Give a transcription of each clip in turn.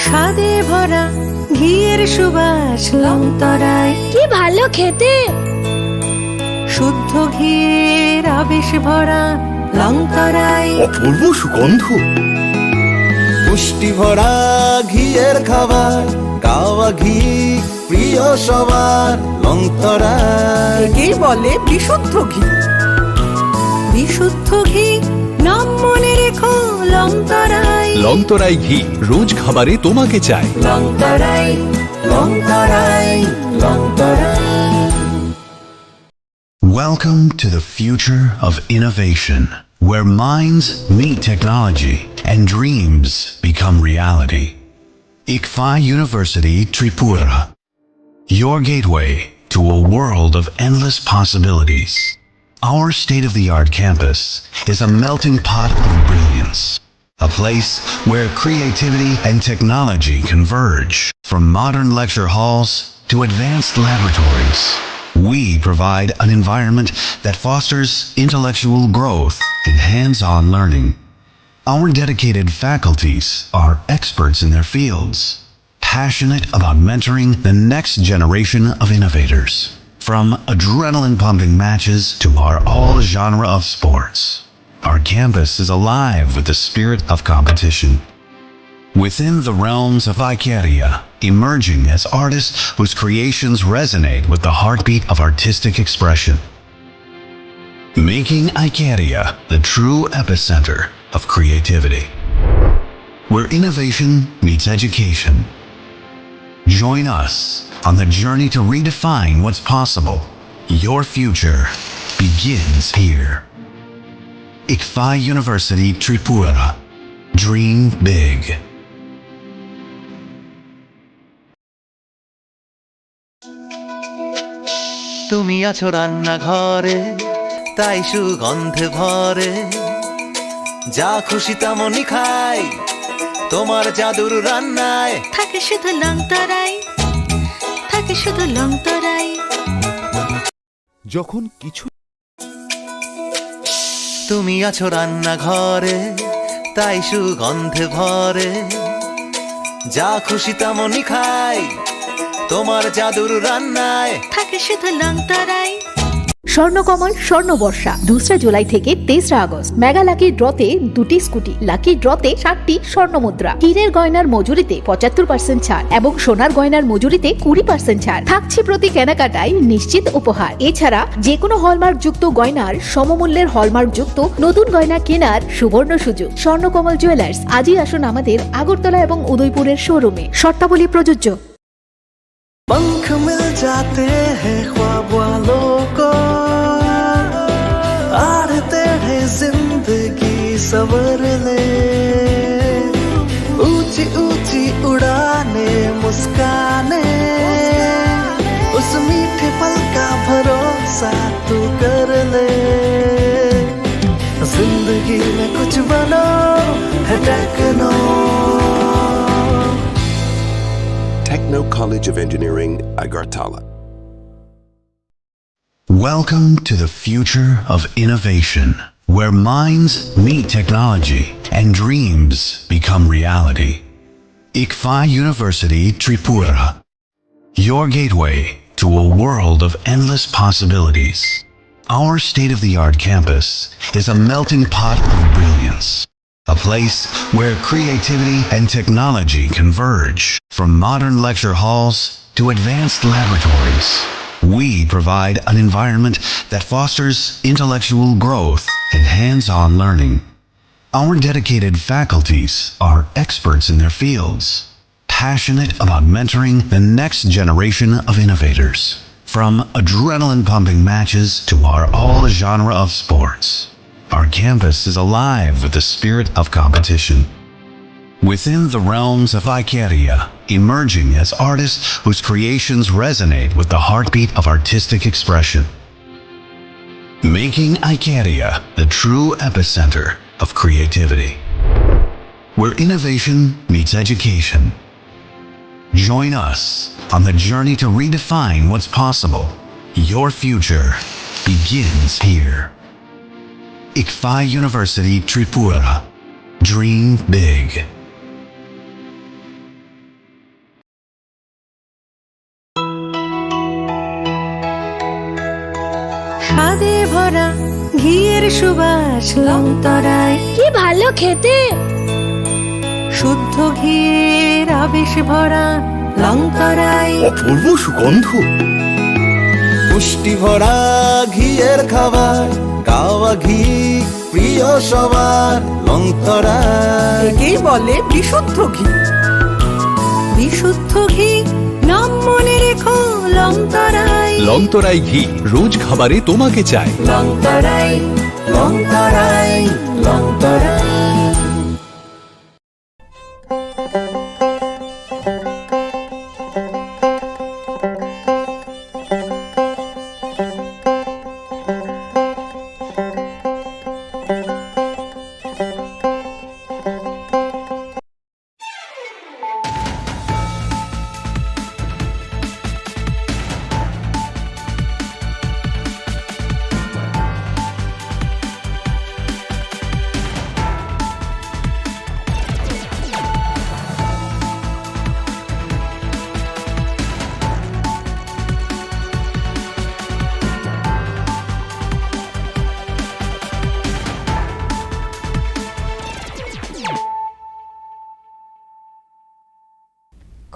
স্বাদে ভরা ঘিয়ের সুবাস লংতরায়। কি ভালো খেতে! শুদ্ধ ঘিয়ের আবেশ ভরা লংতরায়। অপূর্ব সুগন্ধ। পুষ্টি ভরা ঘিয়ের খাবার, গাওয়া ঘি প্রিয় সবার লংতরায়। একেই বলে বিশুদ্ধ ঘি। বিশুদ্ধ ঘি নাম মনে রেখো লংতরায়। লংতরাই ঘি রোজ খাবারে তোমাকে চাই। Longtharai, Longtharai, Longtharai. Welcome to the future of innovation, where minds meet technology and dreams become reality. ICFI University Tripura, your gateway to a world of endless possibilities. Our state-of-the-art campus is a melting pot of brilliance, a place where creativity and technology converge. From modern lecture halls to advanced laboratories, we provide an environment that fosters intellectual growth and hands-on learning. Our dedicated faculties are experts in their fields, passionate about mentoring the next generation of innovators. From adrenaline-pumping matches to our all-genre of sports, our campus is alive with the spirit of competition. Within the realms of Icaria, emerging as artists whose creations resonate with the heartbeat of artistic expression. Making Icaria the true epicenter of creativity, where innovation meets education. Join us on the journey to redefine what's possible. Your future begins here. ICFI University Tripura. Dream big. তুমি আছো রান্নাঘরে, তাই সুগন্ধে ভরে, যা খুশি তেমনই খাই তোমার জাদুর রান্নায়। থাকে শুধু লংতরায়, থাকে শুধু লংতরায়। যখন কিছু তুমি আছো রান্নাঘরে, তাই সুগন্ধে ভরে, যা খুশি তেমনই খাই তোমার জাদুর রান্নায়। থাকে শুধু লংতরায়। স্বর্ণকমল স্বর্ণবর্ষা 2 জুলাই থেকে 23 আগস্ট। মেগা লাকি ড্রতে 2টি স্কুটি, লাকি ড্রতে 7টি স্বর্ণমুদ্রা, হীরের গয়নার মজুরিতে 75% ছাড় এবং সোনার গয়নার মজুরিতে 20% ছাড় থাকছে প্রতি কেনাকাটায় নিশ্চিত উপহার। এছাড়া যে কোনো হলমার্ক যুক্ত গয়নার সমমূল্যের হলমার্ক যুক্ত নতুন গয়না কেনার সুবর্ণ সুযোগ। স্বর্ণকমল জুয়েলার্স, আজই আসুন আমাদের আগরতলা এবং উদয়পুরের শোরুমে। শর্তাবলী প্রযোজ্য। पंख मिल जाते हैं ख्वाब वालों को, आड़ते हैं जिंदगी संवरने, ऊंची ऊंची उड़ाने मुस्काने, उस मीठे पल का भरोसा तू कर ले। जिंदगी में कुछ बनो है techno. Techno College of Engineering, Agartala. Welcome to the future of innovation, where minds meet technology and dreams become reality. ICFI University Tripura, your gateway to a world of endless possibilities. Our state-of-the-art campus is a melting pot of brilliance, a place where creativity and technology converge. From modern lecture halls to advanced laboratories, we provide an environment that fosters intellectual growth and hands-on learning. Our dedicated faculties are experts in their fields, passionate about mentoring the next generation of innovators. From adrenaline-pumping matches to our all-genre of sports, our campus is alive with the spirit of competition. Within the realms of Icaria, emerging as artists whose creations resonate with the heartbeat of artistic expression. Making Icaria the true epicenter of creativity, where innovation meets education. Join us on the journey to redefine what's possible. Your future begins here. ICFI University Tripura. Dream big. ভরা ঘিয়ের সুবাস লংতরায় কি ভালো খেতে। শুদ্ধ ঘিয়ের আবেশ ভরা লংতরায় অপূর্ব সুগন্ধ। পুষ্টি ভরা ঘিয়ের খাবার গাওয়া ঘি প্রিয় সবার লংতরায়। একেই বলে বিশুদ্ধ ঘি। বিশুদ্ধ ঘি নাম মনে রেখো লংতরায়। লংতরাই ঘি রোজ খাবারে তোমাকে চাই। লংতরাই লংতরাই লংতরাই।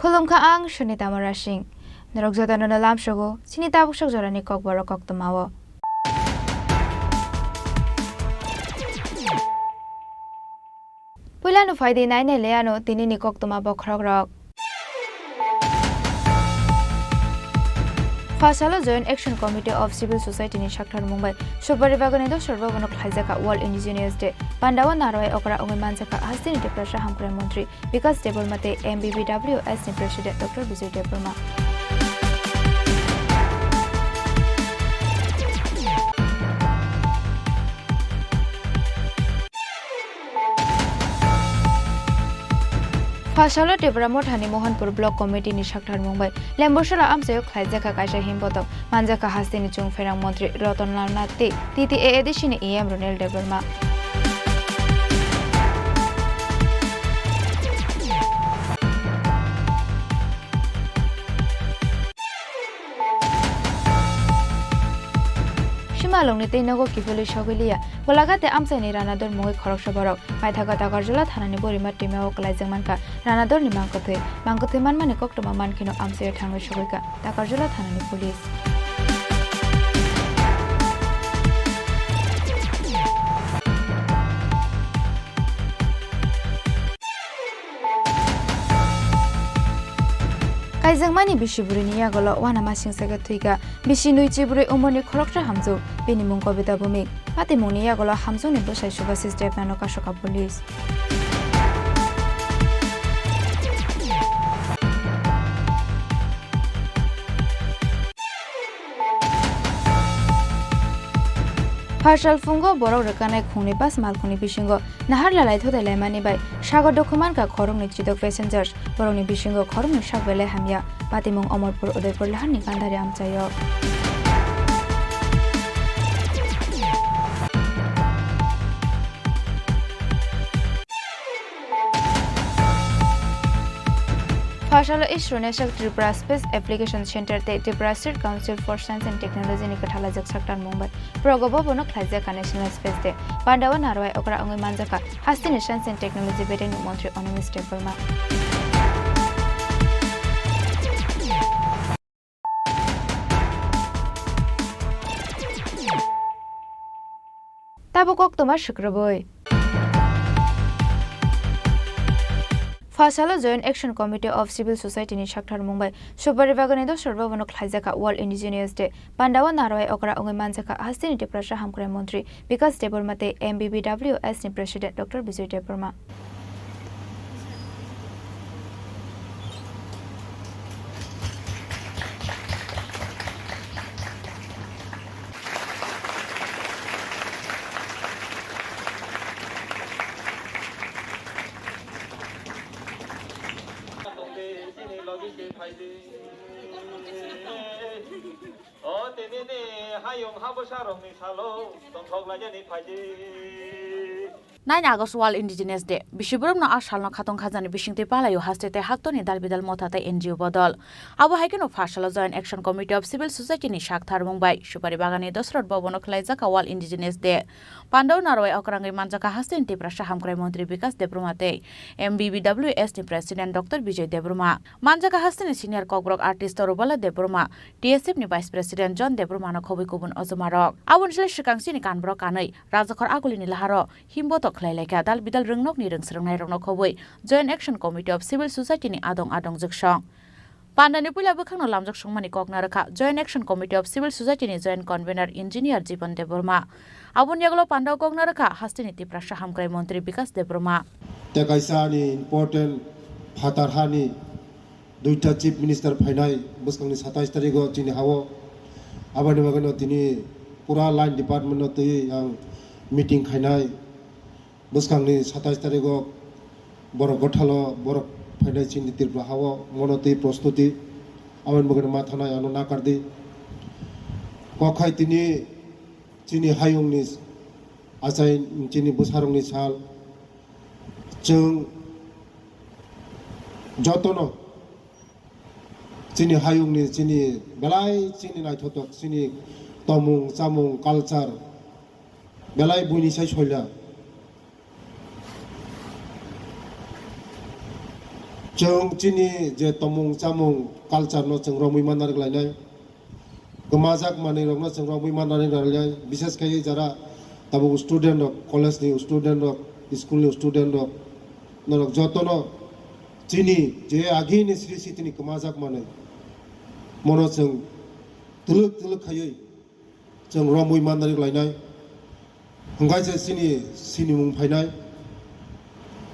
Khulum ka ang Shunita Marashing. Narogzota no lam shogo, sinita bushok jorani kok baro kok tomawo. Pulano faidi nai ne leano tini ni kok toma bokhrok rok. Fasalo Joint Action Committee of Civil Society ni Shakhtar Mumbai Shobari Bagane do Sorbo Banok Haizaka World Indigenous Day Pandawa Narwai Okra Ongai Manjaka Hastini Deprasha Hamkre Mantri Vikas Debol Mate MBBWS ni President Dr. Vijay Debroma Fasalo Debramo Thani Mohanpur Block Committee ni Shakhtar Mumbai Lemboshara Amsayo Khaizaka Kaisha Himboto Manjaka Hastini Chung Ferang Mantri Ratanlal Nath TTA Edishini EM Ronel Debroma Shimalong ni Nago Kipoli Shogilia Bolagate Amsani Ranador Moy Khoroksaborok Maithaka Takarjula Thanani Borimat Timao Klaizamanka Ranador ni Mangkote Mangkote Manmani Koktoma Mankino Amsayo Thango Shogika Takarjula Thanani Police Kaizangmani Bishiburi Yagolo Wana Masing Sagatwiga Bishinui Chiburi Umoni Khoroksa Hamzu Binimung Kobita Bumik Patimuni Yagolo Hamzu ni Bosai Shubasis Depnano Kashoka Police Partial Fungo Borok Rekane Khuni Bas Malkuni Bishingo Nahar Lalai Thode Lemani Bai Shago Dokuman Ka Khorong ni Chidok Passengers Borok ni Bishingo Khorong ni Shagbele Hamya Patimung Omorpur Udaipur Lahan ni Kandhari Amchayo Fasalo ISRO National Tripura Space Application Center te Tripura State Council for Science and Technology ni Kathala Jak Shakhtar Mumbai Progobo Bono Khlaizaka National Space Day Pandawa Narwai Okra Ongai Manjaka Hastini Science and Technology Veterinary Mantri Onomis Debroma Tabokok Tomar Shukraboi Fasalo Joint Action Committee of Civil Society ni Shakhtar Mumbai Shobari Bagane do Sorbo Banok Haizaka World Indigenous Day Pandawa Narwai Okra Ongai Manjaka Hastini Deprasha Hamkre Mantri Vikas Debol Mate MBBWS ni President Dr. Vijay Debroma Hayong Habasharong ni Salo, don't talk like any 9 August World Indigenous Day Bishiburum no ashal no khatong khajani bishingte palayo hastete haktoni dalbidal mothate NGO bodol abo haikeno Fashalo Joint Action Committee of Civil Society ni shakthar mungbai Supari Bagani Dosrot Bobono khlaijaka World Indigenous Day Pandaw naroi okrangai manjaka hastin te prasha hamkrai mantri Vikas Debrumate MBBWS ni President Dr. Vijay Debruma manjaka hastin senior kokbrok artist Torubala Debruma TSF ni Vice President John Debruma no khobui kubun ojumarok abon sile shikangsi ni kanbrok kanai rajakhor aguli ni laharo himboto khlaileka dal bidal rungnok ni rungsrungnai rokno khobui Joint Action Committee of Civil Society ni adong juksong Pandani pula bukhangno lamjak sungmani kokna rakha Joint Action Committee of Civil Society ni Joint Convener Engineer Jiban Debruma abun yaglo pandaw kokna rakha hastini tipra shahamkrai Mantri Vikas Debruma te kaisa ni important phatar hani duita chief minister phainai buskangni 27 tarikh chini hawo abani bagano tini pura line department no tui ang meeting khainai buskangni 27 tarikh borok gothalo borok phainai chini tirpra hawo monoti prostuti abani bagano mathanai ano nakardi kokhai tini chini hayungni asai chini busarungni sal jeng jotono chini hayungni chini belai chini nai thotok chini tomung chamung culture belai buini sai soila jeng chini je tomung chamung culture no jeng romui manar glainai gemajak mani rokno jeng romui manar glainai বিশেষ kai jara tabu student rok college ni student rok school ni student rok norok jotono chini je agi ni sri sitini gemajak mani mono jeng tuluk khayoi jeng romui manar glainai hongkai je sini mung phainai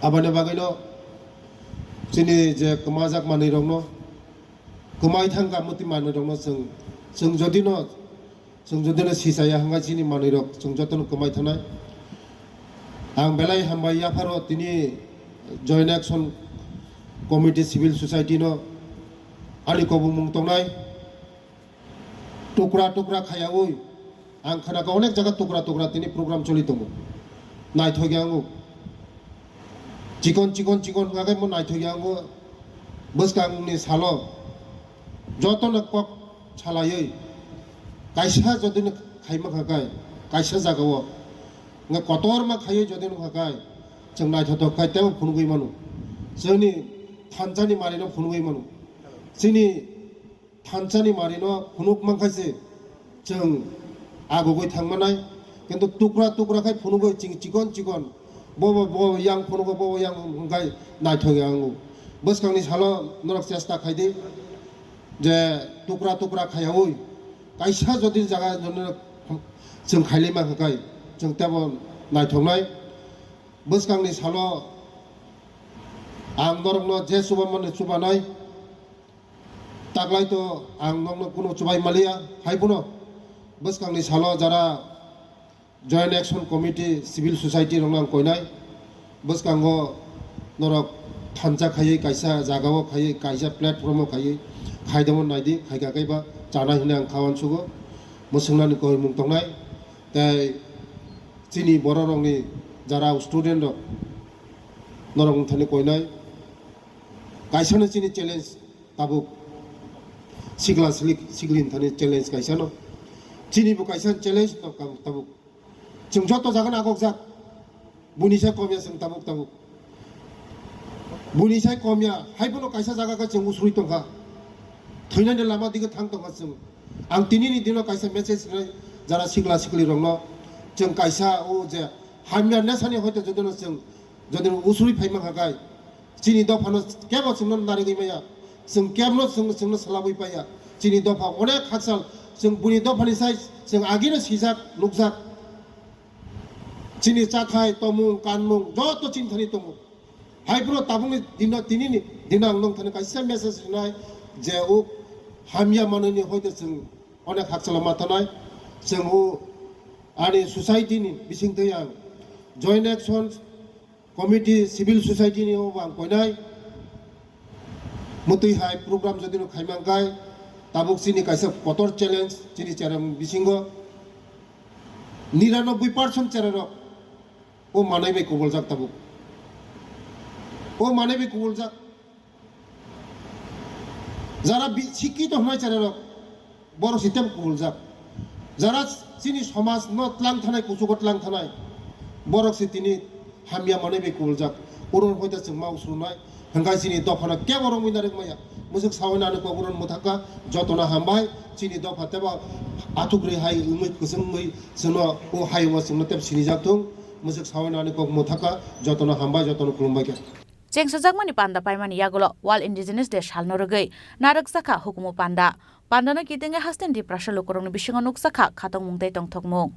abane bagaino chini je gemajak mani rokno gemai thangka muti mani rokno jeng jodino sisaya hongkai chini mani rok jeng jotono gemai thanai ang belai hambai yapharo tini Joint Action Committee Civil Society no ali kobu mung tongnai tukra khayawoi ang khana ka onek jaga tukra tini program choli tongo nai thogyangу chikon gagai mo nai thogyangу buskang ni salo jotono kok chalayoi kaisa jodin khaima khakai kaisa jagawo nga kotor ma khayoi jodin khakai jeng nai thotok khai temo phunugui manu jeni thanchani marino phunugui manu chini thanchani marino phunuk mangkhaise jeng agogoi thangmanai kintu tukra khai phunugoi chikon bo yang phunugo bo yang hungkai nai thogyangу buskangni salo norok chesta khaidi je tukra khayawoi kaisa jodi jaga jonno jeng khailema khakai jeng tebo nai thongnai buskangni salo ang norokno je subamane subanai taglai to ang norokno kuno chubai malia haibuno buskangni salo jara Joint Action Committee Civil Society roknang koinai buskango norok thancha khayei kaisa jagao khayei kaisa platform khayei khaidamon naidi khaiga kaiba chana hinang khawan sugo musungnani koi mung tongnai tai chini bororongni jara student rok norok thani koinai kaisano chini challenge tabuk siglin thani challenge kaisano chini bu kaisa challenge tabuk jeng joto jagan agokjak bunisai komya jeng tabuk bunisai komya haibono kaisa jaga ka jeng usrui tongkha thoinani lama dige thang tongkha jeng ang tinini dino kaisa message jara sigli rokno jeng kaisa o je hamya nesani hoyto jodino jodino usrui phaima khakai chini dofano kebo jengno narigui maya jeng kebno jengno salabui paya chini dofa onek haksal jeng buni dofani sai jeng agino sijak nukjak chini chathai tomung kanmung joto chinthani tomo haibro tabung tinini dinang nong thani kaisa message nai je o hamya manani hoyto jeng onek haksala mathanai jeng o ani society ni bising teyang Joint Action Committee Civil Society ni obang koinai mutui hai program jodino khaimangkai tabuk chini kaisa kotor challenge chini charam bisingo 99% cherero ও মানবে কবল যাক তাবুক ও মানবে কবল যাক যারা শিক্ষিত হয় যারা বড় সিস্টেম কবল যাক যারা চিনি সমাজ নতলাং থানায় কুচুকতলাং থানায় বরক সে তিনি হামিয়া মানবে কবল যাক ওরন হয়তো जों मावसुनाय हंगाय चिनि दफाना के बरं मिनारे माया मुजुक सावनाने को उरन मुथाका जतना हामबाय चिनि दफा तेबा आथुग्रि हाय उमै कुसुमै जोनो ओ हायवा जोंनो तेब सिनि जाथुं मुजुक सावनाने को मुथाका जतना हामबाय जतना खुलुमबाय के Jengsajakmani panda paimani yagulo wal indigenous de shalno rogai narak saka hukumu panda pandana kitenge hasten di prasalo korong bisingo nuk saka khatong mungtai tong thokmung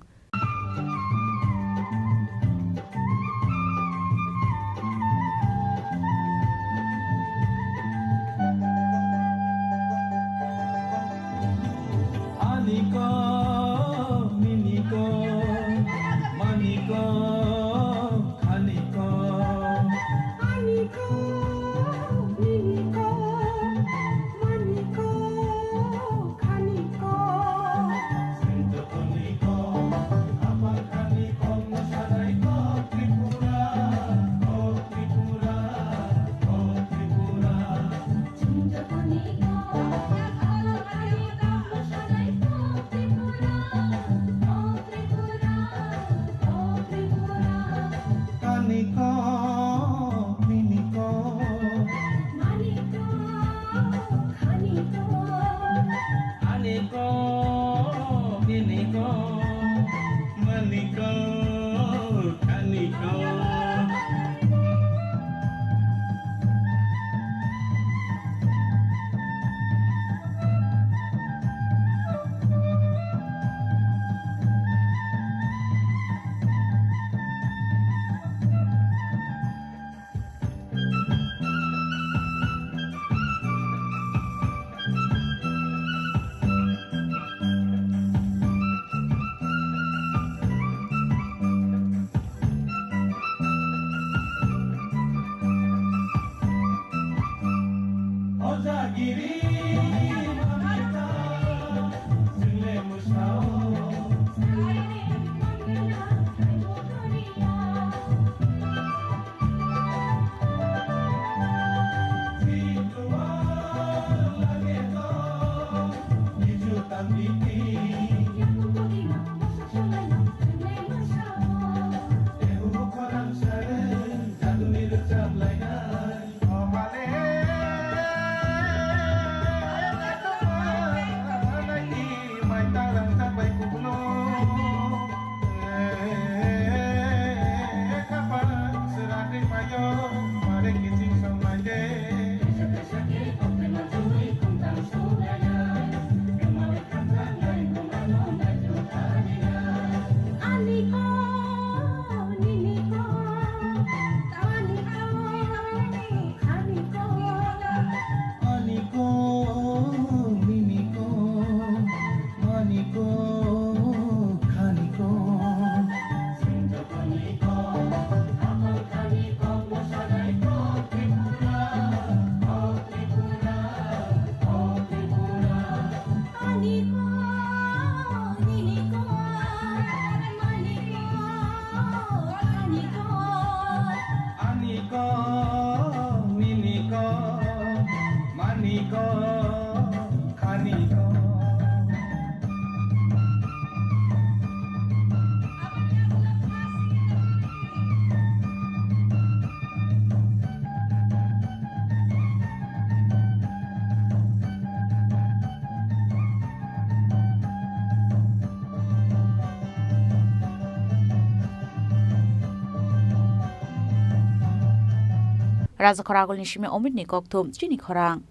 Raja Khoragol Nishime Omid Nikokthum Chini Khorang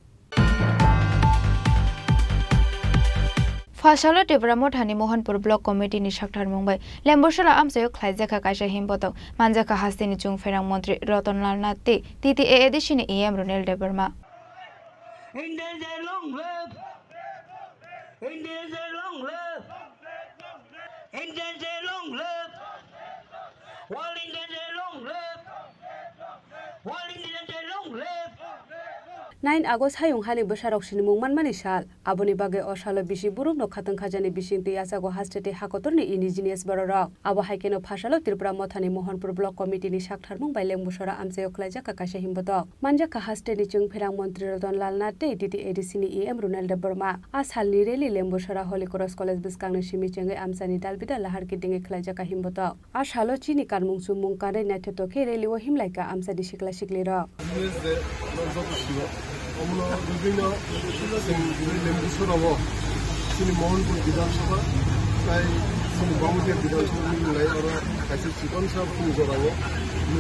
Fashalo Tebramot Hani Mohanpur Block Committee ni Shaktar Mumbai Lemboshala Amsayo Klaizaka Kaisha Himboto Manjaka Hastini Chung Ferang Montri Rotonlal Nati TTA edition EM Ronel Deberma Indians a long live Indians a long live Indians a long live All Indians a long live All Indians a long live 9 August hayung hali bosarok sini mungman mani sal aboni bage osalo bisi burung no khatang khajani bising te asago hastete hakotorni indigenous bororok abo haikeno phasalo Tripura mothani Mohanpur block committee ni sakthar mung bai lengbosora amsayo khlaija kakasha himbotok manja ka hasteni chung pherang mantri Ratan Lal Nate DTADC ni EM Ronald Burma asal ni reli lengbosora Holy Cross College biskang ni simi chengai amsani dalbida lahar kidinge khlaija ka himbotok asalo chini karmung sumung kare natheto ke reli o himlaika amsadi sikla sikli ro আমরা বিভিন্ন লেম্বুসরাও চিনি মোহনপুর বিধানসভা তাই চিনি বামুটিয়া বিধানসভা মিলাই ওরা কাছে চিকন সাহ পুজোরাও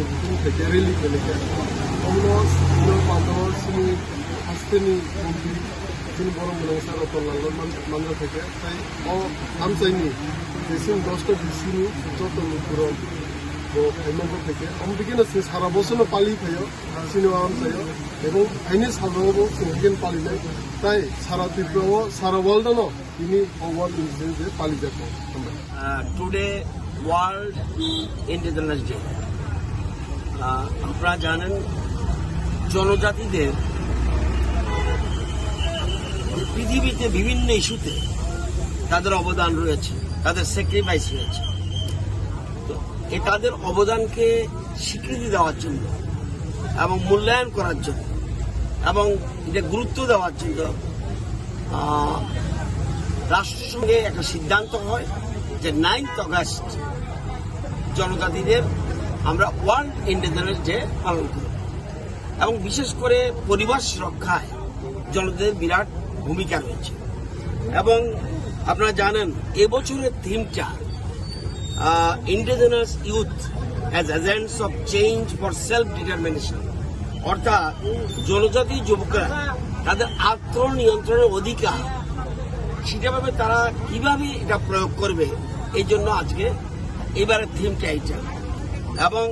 বুকুং থেকে রেলি ফেলেছে আমরা পাঁচর চিনি হাস্তেনি মন্ত্রী চিনি বড় মনে রতন লাল মান্দ্রা থেকে তাই ও আমচাইনি দেশিং 10টা ডিসিনি যত লোকগুলো নম্বর থেকে আমাদেরকে সারা বছর পালি খাইও সিনেমা আমচাইও এবং আইনি সাধারণও সিনেকেন পালি নাই তাই সারা ত্রিপুরাও সারা ওয়ার্ল্ডও তিনি ওয়ার্ল্ড ইন্ডিজেন্স পালি যাবো টুডে ওয়ার্ল্ড ইন্ডিজেনাস ডে আপনারা জানেন জনজাতিদের পৃথিবীতে বিভিন্ন ইস্যুতে তাদের অবদান রয়েছে তাদের স্যাক্রিফাইস রয়েছে তাদের অবদানকে স্বীকৃতি দেওয়ার জন্য এবং মূল্যায়ন করার জন্য এবং এটা গুরুত্ব দেওয়ার জন্য রাষ্ট্রসংঘে একটা সিদ্ধান্ত হয় যে 9 অগাস্ট জনজাতিদের আমরা ওয়ার্ল্ড ইন্ডিজেনাস ডে পালন করি এবং বিশেষ করে পরিবেশ রক্ষায় জনজাতিদের বিরাট ভূমিকা রয়েছে এবং আপনারা জানেন এবছরের থিমটা indigenous youth as agents of change for self-determination অর্থাৎ জনজাতি যুবকরা তাদের আত্মনিয়ন্ত্রণের অধিকার সেটাভাবে তারা কিভাবে এটা প্রয়োগ করবে এই জন্য আজকে এবারের থিমটা এইটা এবং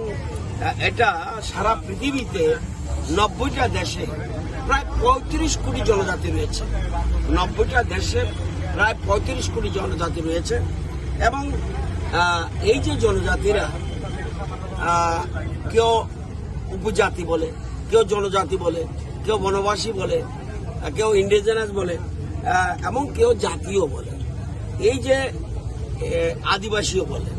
এটা সারা পৃথিবীতে 90টা দেশে প্রায় 35 কোটি জনজাতি রয়েছে 90টা দেশে প্রায় 35 কোটি জনজাতি রয়েছে এবং এই যে জনজাতিরা কেউ উপজাতি বলে কেউ জনজাতি বলে কেউ বনবাসী বলে কেউ ইন্ডিজেনাস বলে এবং কেউ জাতীয় বলে এই যে আদিবাসীও বলে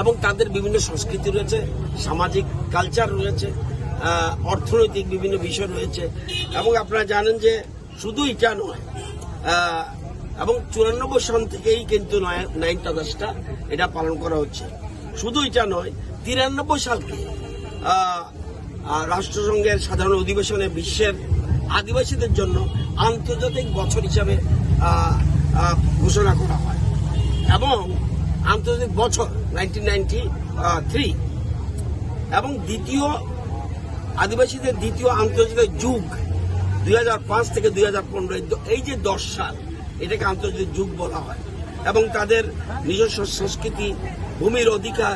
এবং তাদের বিভিন্ন সংস্কৃতি রয়েছে সামাজিক কালচার রয়েছে অর্থনৈতিক বিভিন্ন বিষয় রয়েছে এবং আপনারা জানেন যে শুধু এটা নয় এবং 94 সন থেকেই কিন্তু 9 অগাস্টটা এটা পালন করা হচ্ছে শুধু এটা নয় 93 সালকে রাষ্ট্রসংঘের সাধারণ অধিবেশনে বিশ্বের আদিবাসীদের জন্য আন্তর্জাতিক বছর হিসাবে ঘোষণা করা হয় এবং আন্তর্জাতিক বছর 1993 এবং আদিবাসীদের দ্বিতীয় আন্তর্জাতিক যুগ 2005 থেকে 2015 এই যে 10 সাল এটাকে আন্তর্জাতিক যুগ বলা হয় এবং তাদের নিজস্ব সংস্কৃতি ভূমির অধিকার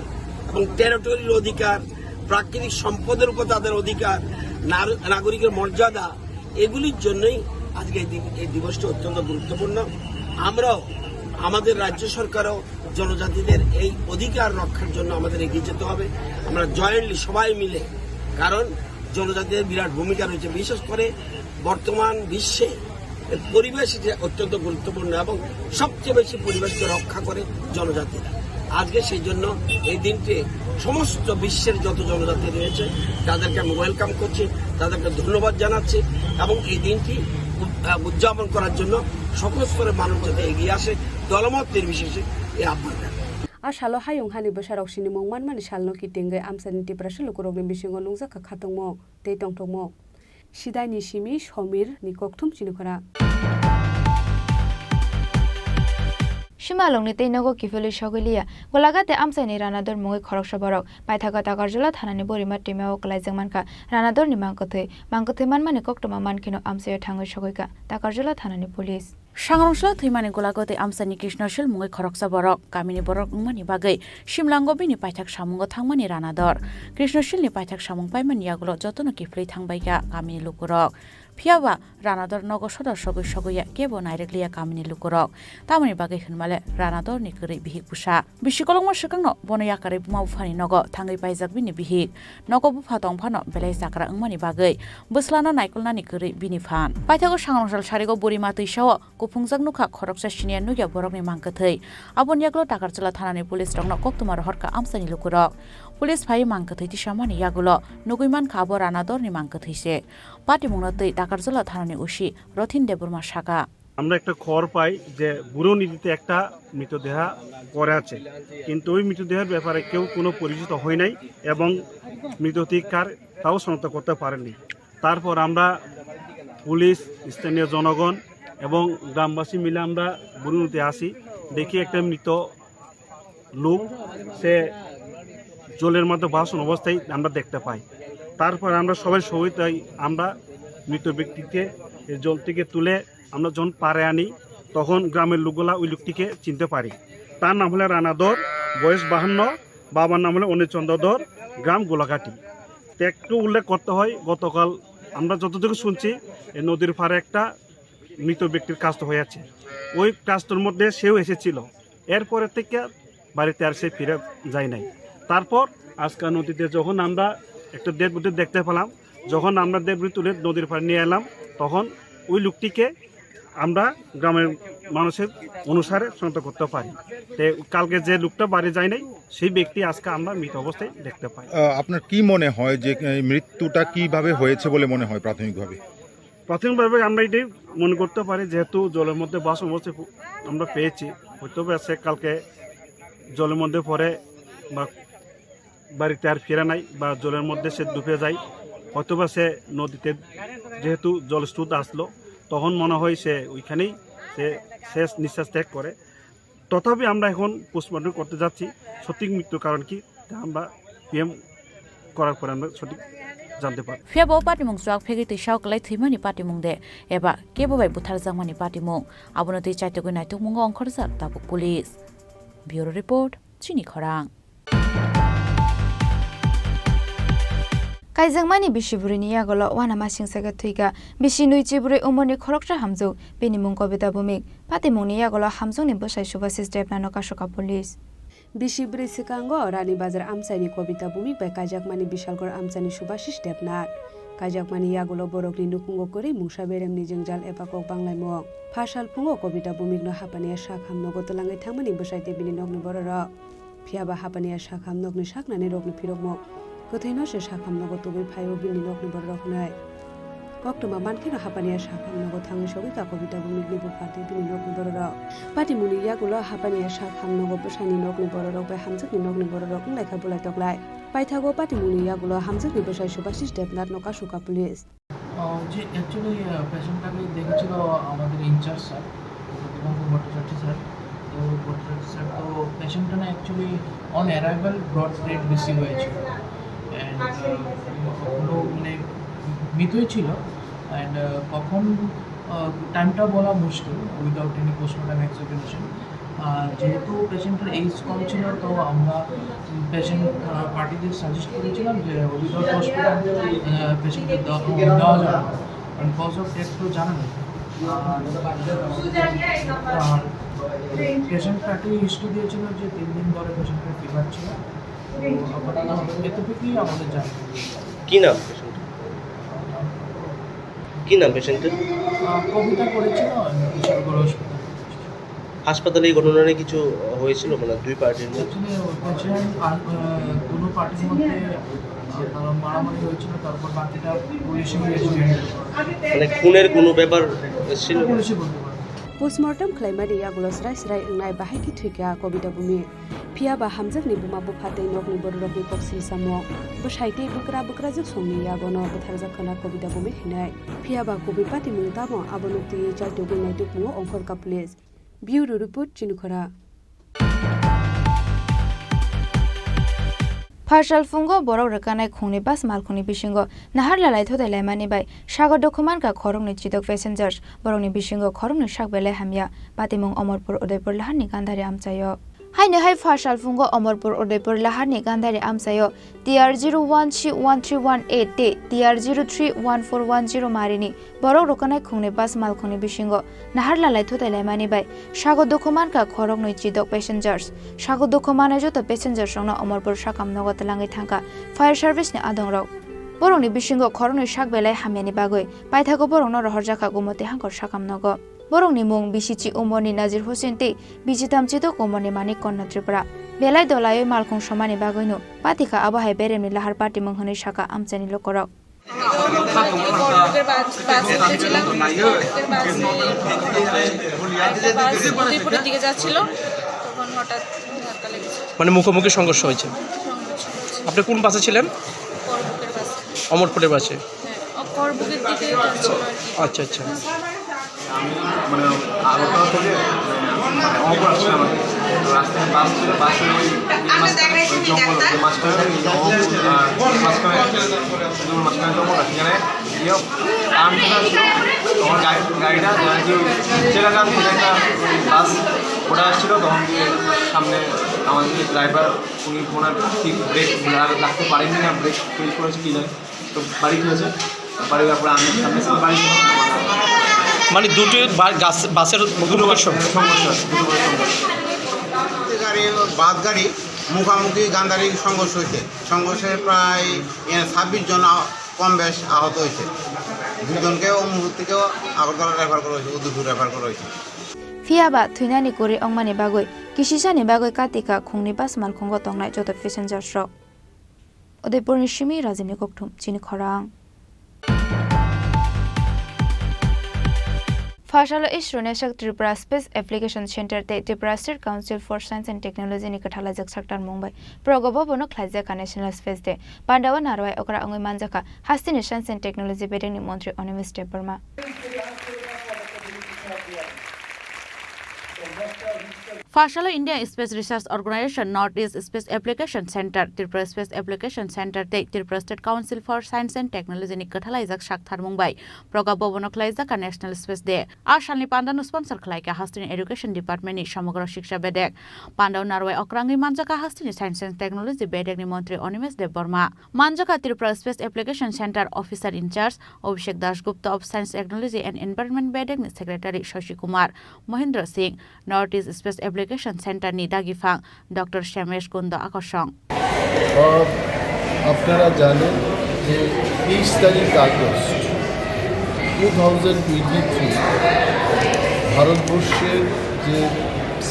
এবং টেরিটরির অধিকার প্রাকৃতিক সম্পদের উপর তাদের অধিকার নাগরিকের মর্যাদা এগুলির জন্যই আজকে এই দিবসটি অত্যন্ত গুরুত্বপূর্ণ আমরাও আমাদের রাজ্য সরকারও জনজাতিদের এই অধিকার রক্ষার জন্য আমাদের এগিয়ে যেতে হবে আমরা জয়েন্টলি সবাই মিলে কারণ জনজাতিদের বিরাট ভূমিকা রয়েছে বিশেষ করে বর্তমান বিশ্বে পরিবেশ অত্যন্ত গুরুত্বপূর্ণ এবং সবচেয়ে বেশি পরিবেশকে রক্ষা করে জনজাতিরা আজকে সেই জন্য এই দিনটি সমস্ত বিশ্বের যত জনজাতি রয়েছে তাদেরকে আমি ওয়েলকাম করছি তাদেরকে ধন্যবাদ জানাচ্ছি এবং এই দিনটি উদযাপন করার জন্য সকল স্তরের মানুষ যাতে এগিয়ে আসে দলমত নির্বিশেষে এই আহ্বান asalo hayung hani bosarok sini mongman mani salno kitinge amsani tiprasha lukurogni bisingo nungzaka khatongmo tei tongtongmo sidai ni simi Samir ni kokthum chinikora Shimalongni teinago kifeli shogiliya golagate amsani ranador mungi khoroksa borok paithaga tagarjula thanani borima timao klaijang manka ranador ni mangkothe manmani koktoma mankino amsayo thangoi shogoika tagarjula thanani police Sangrongshla thimani gulagote amsani Krishnashil mungai khoroksa borok kamini borok ungmani bagai Shimlango bini paithak samungo thangmani ranador Krishnashil ni paithak samung paimani yagulo jotono kiflei thangbaiga kamini lukurok Phiaba ranador nogo sodor sogoi sogoya kebo nairekliya kamini lukurok tamani bagai hunmale ranador ni kuri bihik pusa bisikolongmo sikangno bono yakare buma bufani nogo thangai paijak bini bihik nogo bufa tongphano belai sakra ungmani bagai buslano naikolna ni kuri bini phan paithago sangrongshal sarigo burima tuisao Pungjak nukha khoroksa siniya nugya borokni mangkathai abon yaglo Takarchola thanani police rokno koktumar horka amsani lukurok police phai mangkathai tisamani yagulo nuguiman khabo ranador ni mangkathaise party mungnatei Takarchola thanani ushi Rothin Deburma Shaka আমরা একটা খবর পাই যে বুড়ো নদীতে একটা মৃতদেহ পড়ে আছে কিন্তু ওই মৃতদেহের ব্যাপারে কেউ কোনো পরিচিত হয় নাই এবং মৃতদেহ কার তাও শনাক্ত করতে পারেনি তারপর আমরা পুলিশ স্থানীয় জনগণ এবং গ্রামবাসী মিলে আমরা বুড়ো নদীতে আসি দেখি একটা মৃত লোক সে জলের মধ্যে ভাসমান অবস্থায় আমরা দেখতে পাই তারপর আমরা সবাই সহায়তায় আমরা মৃত ব্যক্তিকে জল থেকে তুলে আমরা যখন পারে আনি তখন গ্রামের লোকগুলা ওই লোকটিকে চিনতে পারি তার নাম হলো রানাদর বয়স 52 বাবার নাম হলো অনিচন্দ্রদর গ্রাম গোলাঘাটি তো একটু উল্লেখ করতে হয় গতকাল আমরা যতটুকু শুনছি এই নদীর পাড়ে একটা মৃত ব্যক্তির কাজটা হয়ে আছে ওই কাজটার মধ্যে সেও এসেছিল এরপরে থেকে বাড়িতে আর সে ফিরে যায় নাই তারপর আজকে নদীতে যখন আমরা একটা দেড় বুদ্ধি দেখতে পেলাম যখন আমরা দেড় বুদ্ধি তুলে নদীর পাড়ে নিয়ে এলাম তখন ওই লোকটিকে আমরা গ্রামের মানুষের অনুসারে শনাক্ত করতে পারি তো কালকে যে লোকটা বাড়ি যায় নাই সেই ব্যক্তি আজকে আমরা মৃত অবস্থায় দেখতে পাই আপনার কি মনে হয় যে মৃত্যুটা কিভাবে হয়েছে বলে মনে হয় প্রাথমিকভাবে আমরা এটাই মনে করতে পারি যেহেতু জলের মধ্যে বাস অবস্থায় আমরা পেয়েছি হয়তো সে কালকে জলের মধ্যে পড়ে বা বাড়িতে আর ফেরা নাই বা জলের মধ্যে সে ডুবে যায় হয়তোবা সে নদীতে যেহেতু জলস্রোত আসলো তখন মনে হয় সে ওইখানেই সে শেষ নিঃশ্বাস ত্যাগ করে তথাপি আমরা এখন পোস্টমর্টম করতে যাচ্ছি সঠিক মৃত্যুর কারণ কি আমরা পিএম করার পরে আমরা সঠিক জানতে পারি ফেবো পাটিমুং জোয়াক ফেগি তৈসাও কলাই থৈমানি পাটিমুং দে এবা কেববাই বুথার জাংমানি পাটিমুং আবনতি চাইতগৈ নাইতুমুং অংখরজাক তাবুক পুলিশ ব্যুরো রিপোর্ট চিনি খরাং Kaijangmani bishiburi ni yagolo wana masing saga thuiga bishi nui chiburi umoni khoroksa hamju benimung kobita bumik patimung ni yagolo hamjung ni bosai subasi step nano kashoka police bishiburi sikango rani bazar amsani kobita bumik bai kajakmani bishalgor amsani subasi step na kajakmani yagolo borokni nukungo kori mungsa beremni jengjal epakok banglaimo phasal pungo kobita bumik no hapani shakham nogo tolangai thangmani bosai te bini nokni bororo phiaba hapani shakham nokni saknani rokni phirokmo Kothino se shakham nogo tubi phayo bini nokni borok nai koktoma mankino hapania shakham nogo thangi sogi ka kobita bumik ni bufati bini nokni borok patimuni yagulo hapania shakham nogo bosani nokni borok bai hamjuk ni nokni borok laika bulai toklai paithago patimuni yagulo hamjuk ni bosai subasi step nat noka suka police যে actually পেশেন্টটাকে দেখেছিল আমাদের in-charge sir Dipankar Bhattacharya sir তো Bhattacharya sir তো পেশেন্টটা না actually on arrival ব্রড রেড বেশি হয়েছিল ওগুলো মানে মৃতই ছিল অ্যান্ড কখন টাইমটা বলা মুশকিল উইদাউট এনি পোস্টমর্টম এক্সামিনেশন যেহেতু পেশেন্টের এইজ কম ছিল তো আমরা পেশেন্ট পার্টিদের সাজেস্ট করেছিলাম যে উইদাউট পোস্টমর্টম পেশেন্টকে দেওয়া যাবে কারণ কজ অফ ডেথ তো জানা নেই আর পেশেন্ট পার্টি হিস্ট্রি দিয়েছিল যে 3 দিন ধরে পেশেন্টের ফিভার ছিল এতটুকুই আমাদের জানা কি নাম পেশেন্টের কবিতা করেছিল বিশালগড় হাসপাতালে এই ঘটনা নিয়ে কিছু হয়েছিল মানে দুই পার্টির মধ্যে কোনো পার্টির মধ্যে মারামারি হয়েছিল তারপর বাকিটা পুলিশে মানে খুনের কোনো ব্যাপার ছিল পুলিশে বলতে পারে post-mortem খাইমারি yagulo srai srai ngai bahai ki thuika kobita bumi phia ba hamjak ni buma bu phate nok ni borok ni koksil samo bsaite bukra juk somni yagono buthar jakhana kobita bumi hinai phia ba kobi pati mung tamo abonukti chaito gunai tukmo ongkhor ka police bureau report chinukhara Partial fungo borok rekanai khungni bas malkhuni bisingo nahar lalai thodai laimani bai sago dokuman ka khorongni chidok passengers borokni bisingo khorongni sakbele hamya patimong Omorpur Udaipur lahani gandhari amchayo Haine hai Partial fungo Omorpur Udaipur lahani gandhari amchayo TR01313118 te TR031410 marini borok rekanai khungni bas malkhuni bisingo nahar lalai thodai laimani bai sago dokuman ka khorongni chidok passengers sago dokuman joto passengers rongna Omorpur sakam nogo talangai thangka fire service ni adongrok borokni bisingo khorongni sakbelai hamyani bagoi paithago borokno rohorjaka gumote hangkor sakam nogo borokni mung bisichi umoni Nazir Hussain te bijitam chidok umoni Manik Konna Tripura belai dolai malkhung somani bagoinu patika abahai beremni lahar party munghani saka amchani lokorok মানে মুখোমুখি সংঘর্ষ হয়েছে আপনি কোন বাসে ছিলেন অমরপুরের বাসে আচ্ছা আচ্ছা মানে আগরতলা থেকে অমরপুর আসছিলাম রাস্তায় বাস ছিল বাসের ওই মাঝখানে জঙ্গল সেখানে গিয়ে আমি আমার গাড়িটা চেলাগান থেকে একটা বাস ওটা আসছিল তখন দিয়ে সামনে আমাদের ড্রাইভার উনি ওনার ঠিক ব্রেক রাখতে পারেননি না ব্রেক ফেল করেছে কি জানি তো বাড়ি খেয়েছে বাড়ি যাওয়ার পরে আমি সামনে থেকে বাড়ি মানে দুটো বাসের গাড়ি বাস গাড়ি মুখামুখি গান্ধারী সংঘর্ষ হয়েছে সংঘর্ষে প্রায় 26 জন কম বেশ আহত হয়েছে দুজনকে ও মুহূর্তেও আগরতলা রেফার করা হয়েছে উদয়পুর রেফার করা হয়েছে Fiaba thuinani kori ongmani bagoi kisisani bagoi katika khungni bas malkhungo tongnai joto passengers ro Udaipur ni Shimi Rajini Kokthum Chini Khorang Fashalo ISRO Nashak Tripura Space Application Center te Tripura State Council for Science and Technology ni kathala jak saktar Mumbai progobo bono khlajaka National Space Day Pandawa narwai okra angoi manjaka hastini Science and Technology bedeng ni Montri Onimis Deparma Fashalo India Space Research Organization Northeast Space Application Center Tripura Space Application Center te Tripura State Council for Science and Technology ni kathalajak sakthar Mumbai progobo bono khlaijaka National Space Day Ashalni Pandanu sponsor khlaika Hastini Education Department ni samogra shiksha bedek Pandaw narwai okrangi manjaka Hastini Science and Technology bedek ni Montri Onimes Deborma manjaka Tripura Space Application Center Officer in Charge Abhishek Dasgupta of Science Technology and Environment bedek ni Secretary Shashi Kumar Mohindra Singh Northeast Space Application Center ni Dagifang Dr. Shamesh Kundo Akoshong আপনারা জানেন যে 30 তারিখ August 2023 ভারতবর্ষের যে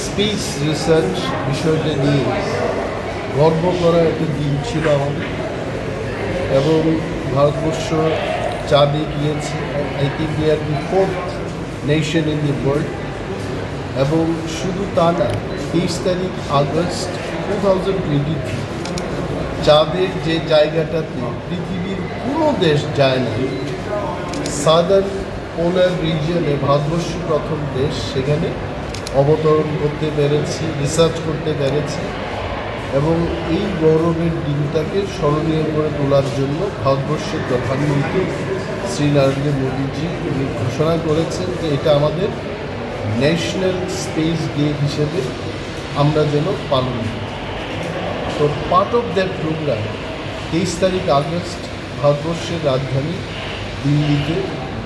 space research বিষয়টা নিয়ে গর্ব করা একটা দিন ছিল আমাদের এবং ভারতবর্ষ চাঁদে গিয়েছে I think we are the 4th nation in the world এবং শুধু তা না 23 তারিখ আগস্ট 2023 চাঁদের যে জায়গাটাতে পৃথিবীর কোনো দেশ যায় না সাদার্ন পোলার রিজিয়নে ভারতবর্ষ প্রথম দেশ সেখানে অবতরণ করতে পেরেছে রিসার্চ করতে পেরেছে এবং এই গৌরবের দিনটাকে স্মরণীয় করে তোলার জন্য ভারতবর্ষের প্রধানমন্ত্রী শ্রী নরেন্দ্র মোদীজি উনি ঘোষণা করেছেন যে এটা আমাদের ন্যাশনাল স্পেস ডে হিসেবে আমরা যেন পালন করি তো পার্ট অফ দ্যাট প্রোগ্রাম 23 তারিখ আগস্ট ভারতবর্ষের রাজধানী দিল্লিতে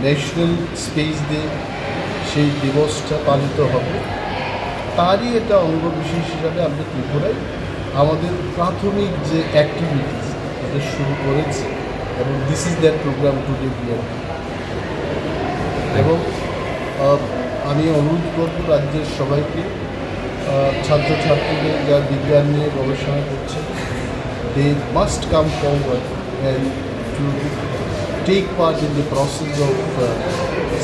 ন্যাশনাল স্পেস ডে সেই দিবসটা পালিত হবে তারই এটা অঙ্গবিশেষ হিসাবে আমরা ত্রিপুরায় আমাদের প্রাথমিক যে অ্যাক্টিভিটিস এটা শুরু করেছি এবং this is that programme today bear এবং আমি অনুরোধ করব রাজ্যের সবাইকে ছাত্রছাত্রীদের যা বিজ্ঞান নিয়ে গবেষণা করছে they must come forward and to take part in the process of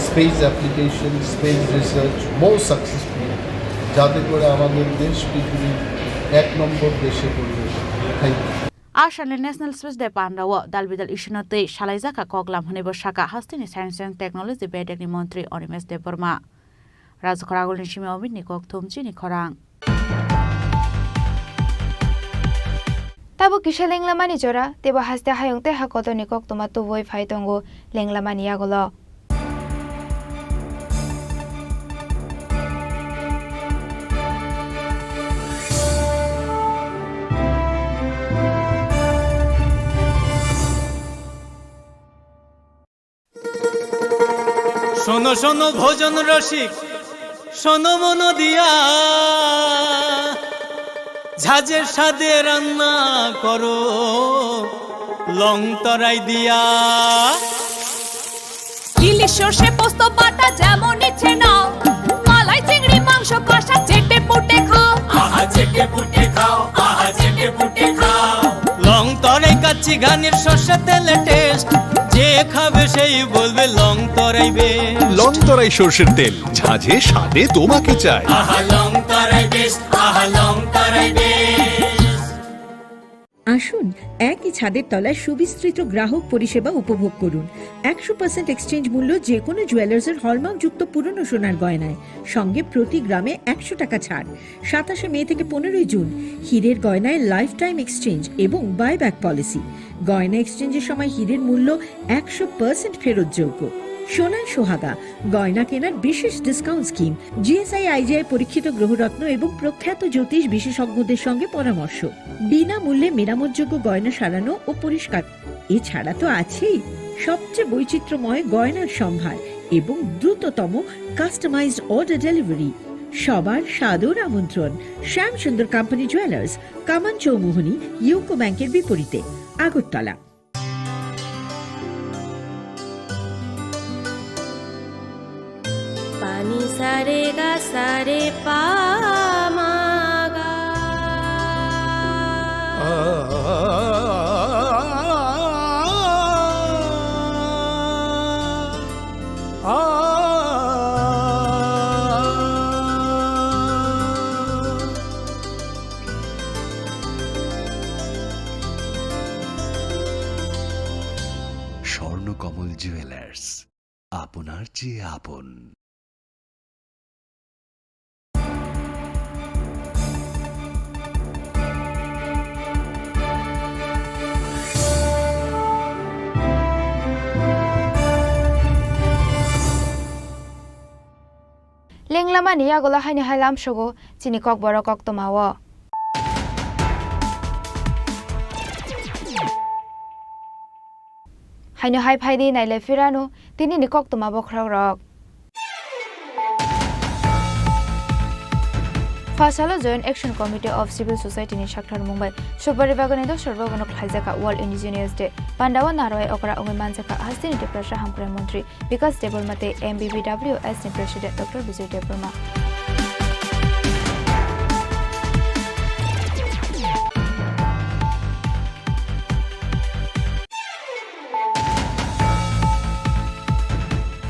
space application space research more successful যাতে করে আমাদের দেশ পৃথিবীর 1 নম্বর দেশে পরিণত thank you Ashalni National Space Day Pandawa dalbidal ishinotei shalaijaka koglam hunibo shaka Hastini Science and Technology bedek ni Montri Onimes Deborma Rajkhoragul ni Shimi Omid ni Kokthum Chini Khorang abo kisha lenglamani jora teba haste hayongte hakotoni koktoma tu voi phai tongo lenglamani agolo শোনো শোনো ভোজন রসিক শোনো মন দিয়া ঝাঁঝের স্বাদে রান্না করো লং তরাই দিয়া ইলিশ সর্ষে পোস্ত বাটা যেমন ইচ্ছে নাও মালাই চিংড়ি মাংস কষা চেটে পুটে খাও আহা চেটে পুটে খাও আহা চেটে পুটে খাও লং তরাই কাচ্চি ঘানির সর্ষে তেলে টেস্ট যে খাবে সেই বলবে লং তরাই বেশ লং তরাই সর্ষের তেল ঝাঁঝে স্বাদে তোমাকে চাই আহা লং তরাই বেশ আহা লং তরাই বেশ আসুন একই ছাদের তলায় সুবিস্তৃত গ্রাহক পরিষেবা উপভোগ করুন 100% এক্সচেঞ্জ মূল্য যে কোনো জুয়েলার্সের হলমার্কযুক্ত পুরনো সোনার গয়নায় সঙ্গে প্রতি গ্রামে 100 টাকা ছাড় 27 মে থেকে 15 জুন হীরের গয়নায় লাইফ টাইম এক্সচেঞ্জ এবং বাইব্যাক পলিসি গয়না এক্সচেঞ্জের সময় হীরের মূল্য 100% ফেরতযোগ্য সোনার সোহাগা গয়না কেনার বিশেষ ডিসকাউন্ট স্কিম জিএসআই আইজিআই পরীক্ষিত গ্রহরত্ন এবং প্রখ্যাত জ্যোতিষ বিশেষজ্ঞদের সঙ্গে পরামর্শ বিনামূল্যে মেরামতযোগ্য গয়না সারানো ও পরিষ্কার এছাড়া তো আছেই সবচেয়ে বৈচিত্র্যময় গয়নার সম্ভার এবং দ্রুততম কাস্টমাইজড অর্ডার ডেলিভারি সবার সাদর আমন্ত্রণ শ্যামসুন্দর কোম্পানি জুয়েলার্স কামান চৌমুহনী ইউকো ব্যাংকের বিপরীতে আগরতলা পানি সারে গা সারে পামাগা স্বর্ণকমল জুয়েলার্স আপনার চেয়ে আপন lenglamani agolo haini hailam shogo chini kok boro kok tomawo haino hai phaidi naile firano tini ni kok toma bokhrok rok Fasalo Joint Action Committee of Civil Society ni Shakthar Mumbai Shobari Bagani do Sorbogono Khlajaka World Indigenous Day Pandawa Naroi Okra Ongi Manjaka Hastini Deprasha Hamkra Mantri Vikas Debolmate MBBWS ni President Dr. Vijay Debroma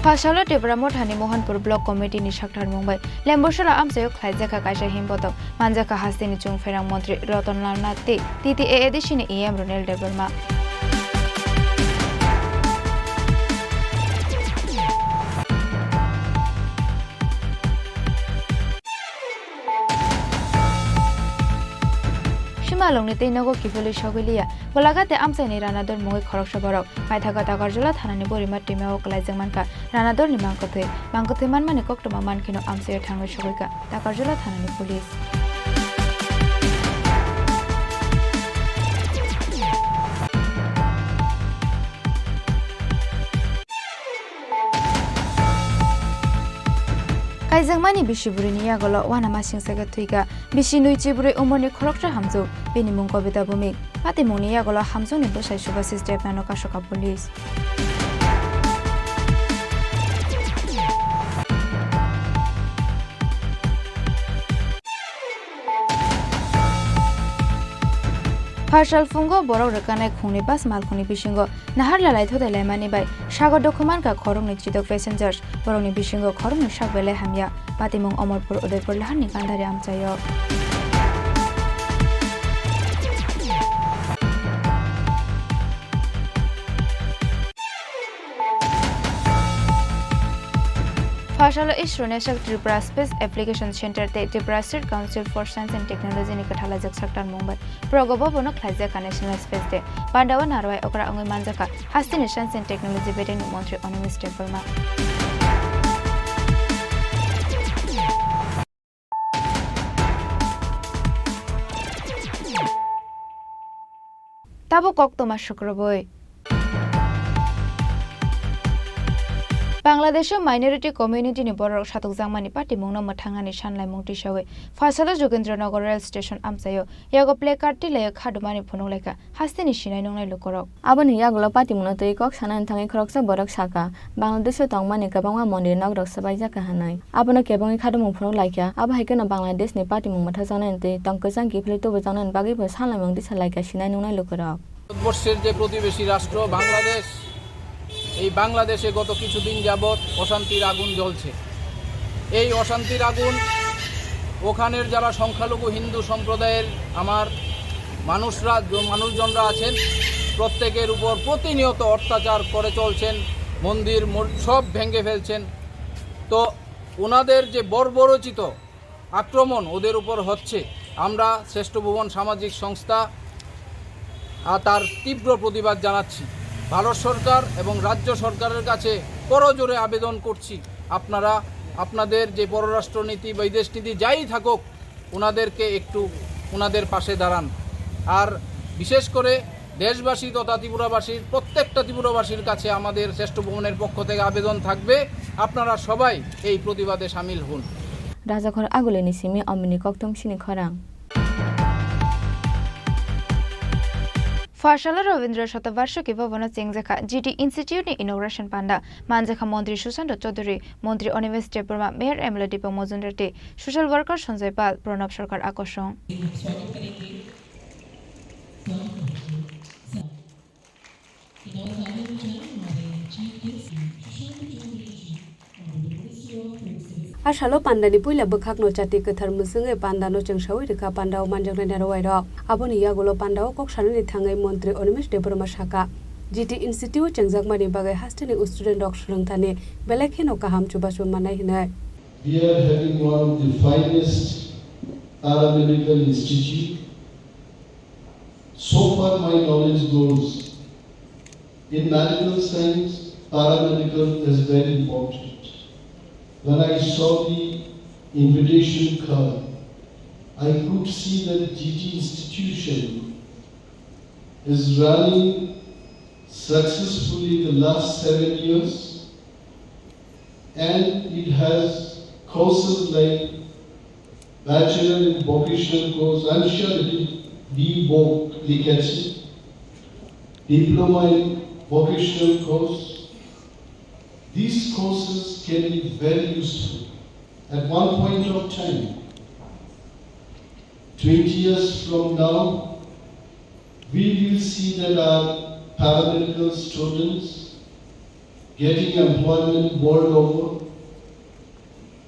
Fasalo Debramo Thani Mohanpur Block Committee ni Shakthar Mumbai Lemboshala Amsayo Khlajaka Kaisha Himbotok Manjaka Hastini Chung Ferang Mantri Ratanlal Nath TTA Edishini EM Ronel Debroma Shimalong ni Tinogo Kifuli Shogilia Bolagate Amsani Ranador Mogi Khorok Shabarok Maithaga Tagarjula Thanani Borima Timeo Klaizamanka Ranador ni Mangkothe Mangkothe Manmani Koktoma Mankino Amsayo Thangwe Shogika Tagarjula Thanani Police Kaizangmani Bishiburi Yagolo Wana Masing Sagatwiga Bishinui Chiburi Umoni Khorokra Hamzo Binimung Kobita Bumi Patimuni Yagolo Hamzo ni Bosai Shubasis Depano Kashoka Police Partial Fungo Borok Rakana Khuni Bas Malkuni Bishingo Nahar Lalai Thode Lemani by Shago Dokumanka Korong ni Chidok Passengers Boroni Bishingo Korong ni Shagbele Hamya Patimung Omorpur Udaipur Lahani Gandhari Amchayo Fashala ISRO National Tripura Space Application Center te Tripura State Council for Science and Technology ni kathala jak saktar Mumbai progobo bono khlaija ka National Space Day Pandawa narwai okra angoi manjaka Hastini Science and Technology Bedeni Montri Onimis Department Tabo koktoma shukraboi Bangladesh minority community ni borok satuk jangmani party mungno mathangani sanlai mungti sawe Fasala Jogendranagar rail station amsayo yago placard ti layo khadumani phunung leka hastini sinai nongnai lukorok aboni yagulo party mungno tei kok sanan thangi khoroksa borok saka Bangladesh tongmani kabangma mondir nagrok sabai jaka hanai abono kebangi khadumung phunung laikya abo haikena Bangladesh ni party mung matha jangnan tei tongkajang gifli to jangnan bagi bo sanlai mungti salaika sinai nongnai lukorok ভারতবর্ষের যে প্রতিবেশী রাষ্ট্র বাংলাদেশ এই বাংলাদেশে গত কিছুদিন যাবত অশান্তির আগুন জ্বলছে এই অশান্তির আগুন ওখানের যারা সংখ্যালঘু হিন্দু সম্প্রদায়ের আমার মানুষজনরা আছেন প্রত্যেকের উপর প্রতিনিয়ত অত্যাচার করে চলছেন মন্দির সব ভেঙে ফেলছেন তো ওনাদের যে বর্বরচিত আক্রমণ ওদের উপর হচ্ছে আমরা শ্রেষ্ঠ ভুবন সামাজিক সংস্থা তার তীব্র প্রতিবাদ জানাচ্ছি ভারত সরকার এবং রাজ্য সরকারের কাছে করজোরে আবেদন করছি আপনারা আপনাদের যে পররাষ্ট্রনীতি বৈদেশ নীতি যাই থাকুক ওনাদেরকে একটু ওনাদের পাশে দাঁড়ান আর বিশেষ করে দেশবাসী তথা ত্রিপুরাবাসীর প্রত্যেকটা ত্রিপুরাবাসীর কাছে আমাদের শ্রেষ্ঠ ভবনের পক্ষ থেকে আবেদন থাকবে আপনারা সবাই এই প্রতিবাদে সামিল হন রাজাঘর আগুলেনি সিমি অমিনি কক্তম সিনি খরাং Fashala Ravindra Shatavarshiki Bhavana Singjaka GT Institute ni inauguration panda Manjaka Montri Sushant Chaudhary Montri Onimis Department Mayor Emily Deepak Mojumdar te Social Worker Sanjay Pal Pranab Sarkar Akoshon Asalo pandani puila bekhakno chati kathar musungai pandano chengsawi rekha pandao manjangnai narwai rok aboni yagulo pandao koksanani thangai Montri Onimis Department Saka GT Institute chengjakmani bagai hastini student rok surungthani belekheno kaham chubaswa manai hinai We are having one of the finest paramedical institute. So far my knowledge goes in medical science, paramedical is very important. When I saw the invitation card, I could see that GT institution is running successfully the last 7 years, and it has courses like Bachelor in Vocational course, I'm sure it will be both Diploma in Vocational course. These courses can be very useful. At one point of time, 20 years from now, we will see that our paramedical students getting employment world over.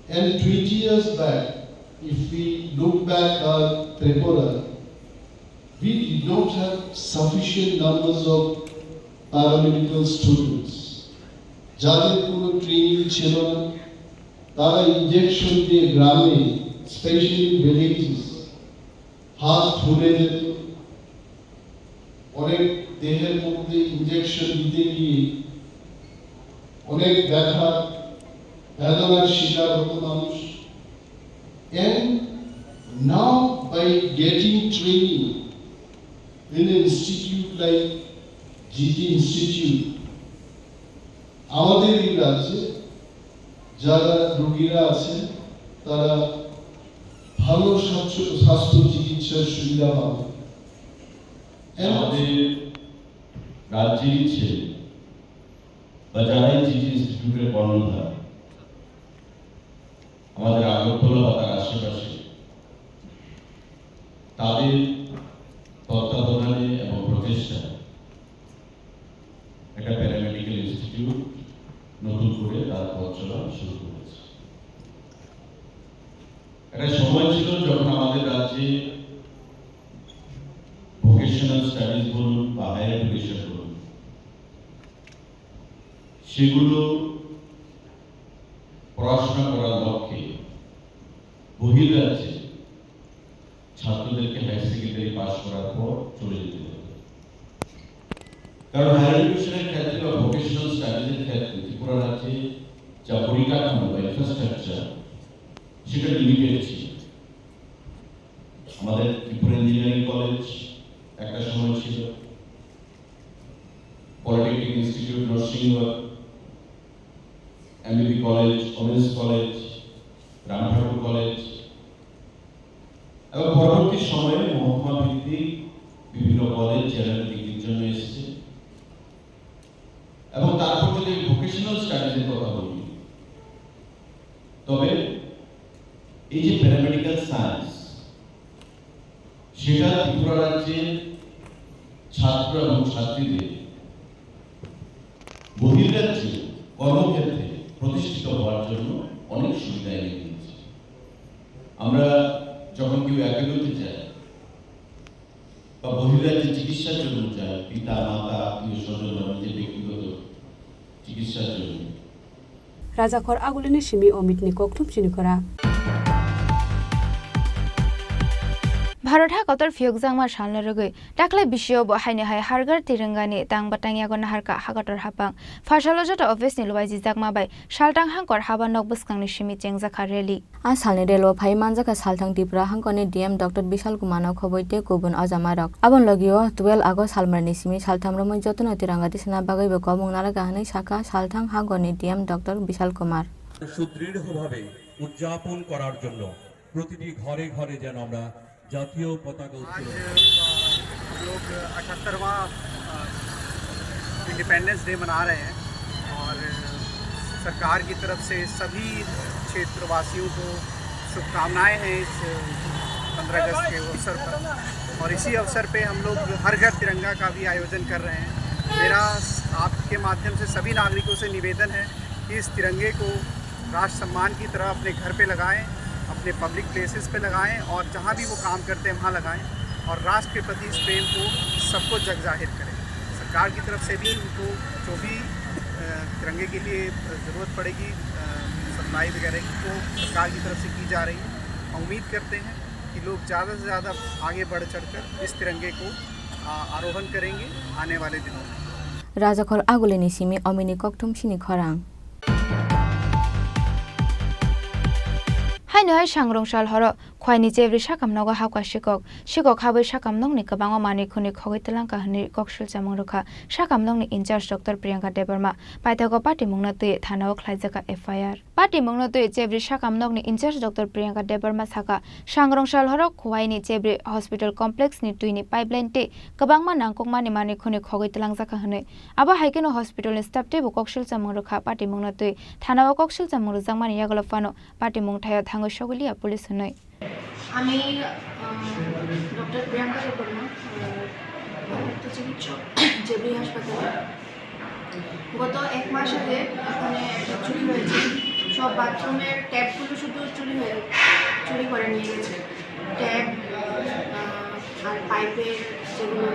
And 20 years back, if we look back at Tripura, we did not have sufficient numbers of paramedical students. যাদের কোনো training ছিল না তারা injection দিয়ে গ্রামে specially villages হাত ফুলে যেত অনেক দেহের মধ্যে ইনজেকশন দিতে গিয়ে অনেক ব্যথা বেদনার শিকার হতো মানুষ and now by getting training in an institute like GT Institute আমাদের এই রাজ্যে যারা রোগীরা আছে তারা ভালো স্বাস্থ্য চিকিৎসার সুবিধা পাবে আমাদের রাজ্যের ছেলে বা যারা GT ইনস্টিটিউটের কর্ণধার আমাদের আগরতলা বা তার আশেপাশে তাদের তত্ত্বাবধানে এবং প্রচেষ্টায় একটা প্যারামেডিক্যাল ইনস্টিটিউট নতুন করে তার পথ চলা শুরু করেছে একটা সময় ছিল যখন আমাদের রাজ্যে ভোকেশনাল স্টাডিজ বলুন বা হায়ার এডুকেশন বলুন সেগুলো পড়াশোনা করার লক্ষ্যে বহির্রাজ্যে ছাত্রদেরকে হায়ার সেকেন্ডারি পাস করার পর চলে যেতে হবে। কারণ হায়ার এডুকেশনের ক্ষেত্রে বা ভোকেশনাল স্টাডিজের ক্ষেত্রে ত্রিপুরা রাজ্যে যা পরিকাঠামো বা ইনফ্রাস্ট্রাকচার সেটা লিমিটেড ছিল। আমাদের ত্রিপুরা ইঞ্জিনিয়ারিং কলেজ একটা সময় ছিল, polytechnic institute Narsingarh, এমবিবি college, women's college, Ram Thakur college, এবং পরবর্তী সময়ে মহকুমা ভিত্তিক বিভিন্ন কলেজ জেনারেল ডিগ্রির জন্য এসেছে। এবং তারপর যদি ভোকেশনাল স্টাডিজের কথা বলি, তবে এই যে প্যারামেডিক্যাল সায়েন্স, সেটা ত্রিপুরা রাজ্যের ছাত্র এবং ছাত্রীদের বহির্রাজ্যে কর্মক্ষেত্রে প্রতিষ্ঠিত হওয়ার জন্য অনেক সুবিধা এনে দিয়েছে। আমরা যখন কেউ একাডেমিতে যায় বা বহির্রাজ্যে চিকিৎসার জন্য যায়, পিতা মাতা আত্মীয় স্বজন বা নিজের ব্যক্তিগত চিকিৎসার জন্য, রাজাখর আগুলিনি সিমি অমিতনি ককটুম চিনিকরা भारत हाकतर फियकजांमा सानलरगै दाखलै बिसियाव बाहायनो हाय हारगार तिरंगानि तां बाटांगियागन हारका हाकतर हापां फाशालो जता अफिसनि लबायजि जाकमाबाय सालटां हांकर हाबा नक बसकांनि सिमि चेंजाखा रेली आ सालनि रेलो फाइ मानजाका सालथां टिप्रा हांकनि डीएम डॉक्टर विशाल कुमारनो खबैते गुबुन अजामारक आबन लगियो 12 आगस्ट सालमारनि सिमि सालथाम रमै जतन तिरंगा दिसना बागैबो कमुंगनारा गाहनै शाखा सालथां हांकनि डीएम डॉक्टर विशाल कुमार সুদৃঢ়ভাবে উদযাপন করার জন্য প্রতিটি ঘরে ঘরে যেন আমরা জাতীয় পতাকা উত্তোলন लोग 78वां इंडिपेंडेंस डे मना रहे हैं और सरकार की तरफ से सभी क्षेत्रवासियों को शुभकामनाएं हैं इस 15 अगस्त के अवसर पर। और इसी अवसर पे हम लोग हर घर तिरंगा का भी आयोजन कर रहे हैं। मेरा आपके माध्यम से सभी नागरिकों से निवेदन है कि इस तिरंगे को राष्ट्र सम्मान की तरह अपने घर पे लगाएं, अपने पब्लिक प्लेसेस पे लगाएं और जहाँ भी वो काम करते हैं वहाँ लगाएं और राष्ट्र के प्रति इस प्रेम को सबको जग जाहिर करें। सरकार की तरफ से भी उनको जो भी तिरंगे के लिए ज़रूरत पड़ेगी सप्लाई वगैरह की तो सरकार की तरफ से की जा रही है। उम्मीद करते हैं कि लोग ज़्यादा से ज़्यादा आगे बढ़ चढ़कर इस तिरंगे को आरोहण करेंगे आने वाले दिनों में। राजाखर आगुलिनि सिमि अमिनि ककटुम सिनि खरां हायनो हाय सांग्रंसाल हर खयनि जेब्रि साकामनाव हावका सिकक हाबै साकामनंनि गोबां मानि खुनि खगैतलांका हनि कक्सुल जामंरखा साकामनंनि इनचार्ज डॉक्टर प्रियंका देबरमा पाइथागो पार्टी मुंगना तुय थानाव खलाइजाका एफआईआर पार्टी मुंगना तुय जेब्रि साकामनंनि इनचार्ज डॉक्टर प्रियंका देबरमा साका सांग्रंसाल हर खवाइनि जेब्रि हॉस्पिटल कम्प्लेक्सनि तुयनि पाइपलाइन ते गोबां मा नांगकमानि मानि खुनि खगैतलांजाका हनि आबा हायकेनो हॉस्पिटलनि स्टाफ ते कक्सुल जामंरखा पार्टी मुंगना तुय थानाव कक्सुल जामंरजांमानि यागलफानो पार्टी मुंगथाया थांगो सगलिया पुलिस हनै আমি ডক্টর প্রিয়াঙ্কা দেববর্মা অতিরিক্ত চিকিৎসক জেবরি হাসপাতালে গত 1 মাস আগে এখানে একটা চুরি হয়েছে। সব বাথরুমের ট্যাপগুলো শুধু চুরি করে নিয়ে গেছে। ট্যাপ আর পাইপের যেগুলো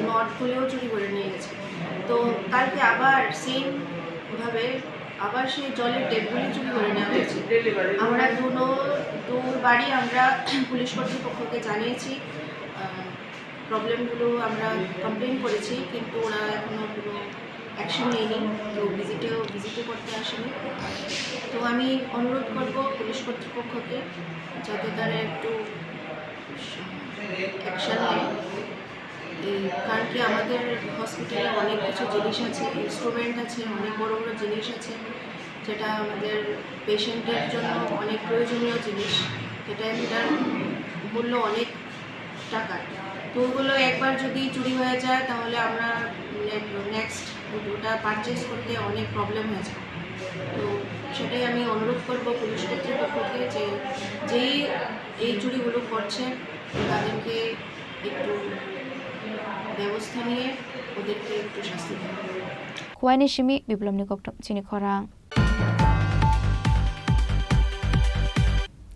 নটগুলোও চুরি করে নিয়ে গেছে। তো কালকে আবার সেমভাবে আবার সেই জলের ট্যাপগুলি চুরি করে নেওয়া হয়েছে। আমরা দুবারই আমরা পুলিশ কর্তৃপক্ষকে জানিয়েছি, প্রবলেমগুলো আমরা কমপ্লেন করেছি, কিন্তু ওরা এখনও কোনো অ্যাকশন নেয়নি, তো ভিজিটও করতে আসেনি। তো আমি অনুরোধ করব পুলিশ কর্তৃপক্ষকে যাতে তারা একটু অ্যাকশন নেয়। কারণ কি আমাদের হসপিটালে অনেক কিছু জিনিস আছে, ইনস্ট্রুমেন্ট আছে, অনেক বড় বড় জিনিস আছে যেটা আমাদের পেশেন্টের জন্য অনেক প্রয়োজনীয় জিনিস, এটার মূল্য অনেক টাকা। তো ওগুলো একবার যদি চুরি হয়ে যায় তাহলে আমরা নেক্সট ওটা পারচেস করতে অনেক প্রবলেম হয়ে যায়। তো সেটাই আমি অনুরোধ করব পুলিশ কর্তৃপক্ষকে যে যেই এই চুরিগুলো করছে তাদেরকে একটু ব্যবস্থা নিয়ে ওদেরকে একটু শাস্তি দেওয়া হবে। খোয়াইনি সিমি বিপ্লবনি ককটম চিনি খরাং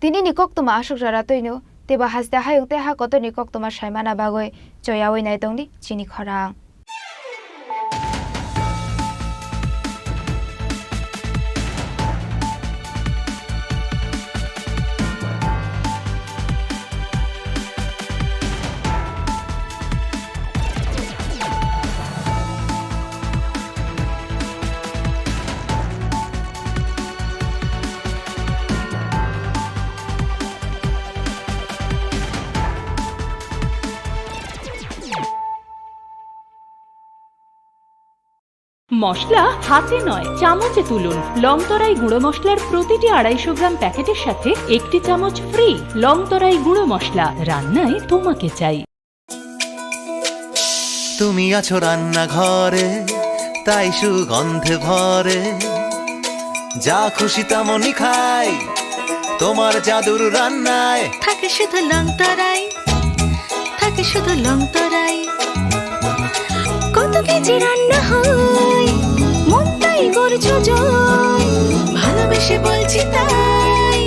তিনি নিকক তোমা আশক যারা তৈনো তেবা হাসদা হায়ুতে হা কত নিকক তোমার সাইমানা বাগৈ জয়াওই নাই দংদি চিনি খরাং মশলা হাতে নয় চামচে তুলুন। লংতরাই গুঁড়ো মশলার প্রতিটি 250 গ্রাম প্যাকেটের সাথে 1 চামচ ফ্রি। লংতরাই গুঁড়ো মশলা, রান্নায় তোমাকে চাই। তুমি আছো রান্নাঘরে, তাই সুগন্ধে ভরে, যা খুশি তেমনই খাই তোমার জাদুর রান্নায়। থাকে শুধু লংতরাই, থাকে শুধু লংতরাই। কত কেজি রান্না হয়, মন তাই করছো জয়। ভালোবেসে বলছি তাই,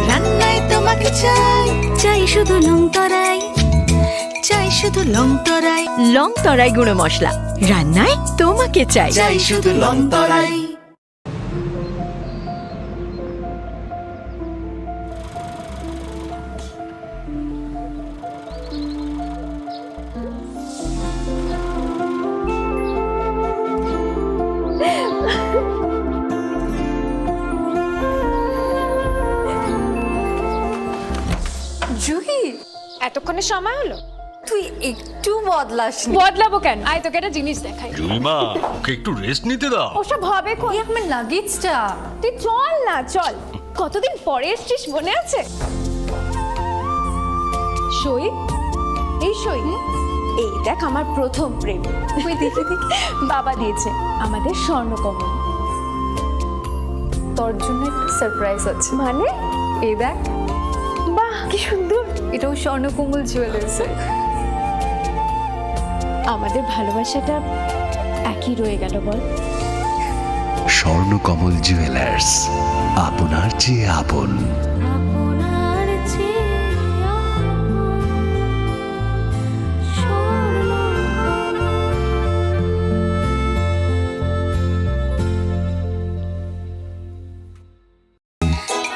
রান্নায় তোমাকে চাই। চাই শুধু লংতরাই, চাই শুধু লংতরাই। লংতরাই গুঁড়ো মশলা, রান্নায় তোমাকে চাই। চাই শুধু লংতরাই। জুহি, এতক্ষণে সময় হলো? তুই একটু বদলাসনি। বদলাবো কেন? আয় তোকে একটা জিনিস দেখাই। জুইমা, ওকে একটু রেস্ট নিতে দাও। ওসব হবে কই? আমার লাগেজটা। তুই চল না, চল। কতদিন পরে এসেছিস, মনে আছে? সই, এই সই, এই দেখ আমার প্রথম প্রেম। তুই দেখে দেখি, বাবা দিয়েছে আমাদের স্বর্ণকমল। তোর জন্য একটা সারপ্রাইজ আছে। মানে? এই দেখ। বাহ, কি সুন্দর। এটাও স্বর্ণকমল জুয়েলার্সে। আমাদের ভালোবাসাটা একই রয়ে গেল বল। স্বর্ণকমল জুয়েলার্স, আপনার চেয়ে আপন।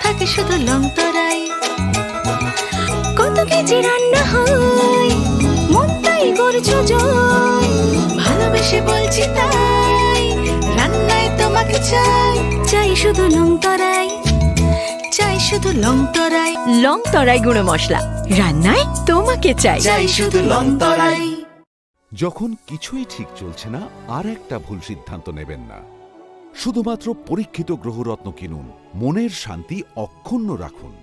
থাকে শুধু লংতরাই। কত কেজি রান্না হয়, মন তাই করছো জয়। ভালোবেসে বলছি তাই, রান্নায় তোমাকে চাই। চাই শুধু লংতরাই, চাই শুধু লংতরাই। লংতরাই গুঁড়ো মশলা, রান্নায় তোমাকে চাই। চাই শুধু লংতরাই। যখন কিছুই ঠিক চলছে না, আর একটা ভুল সিদ্ধান্ত নেবেন না। শুধুমাত্র পরীক্ষিত গ্রহরত্ন কিনুন, মনের শান্তি অক্ষুণ্ণ রাখুন।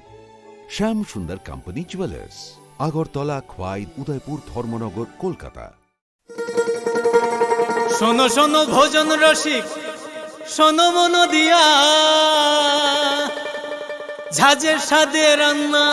শ্যাম সুন্দর কোম্পানি জুয়েলার্স, আগরতলা, খোয়াই, উদয়পুর, ধর্মনগর, কলকাতা। শোনো শোনো ভোজন রসিক, শোনো মন দিয়া, ঝাঁঝের স্বাদে রান্না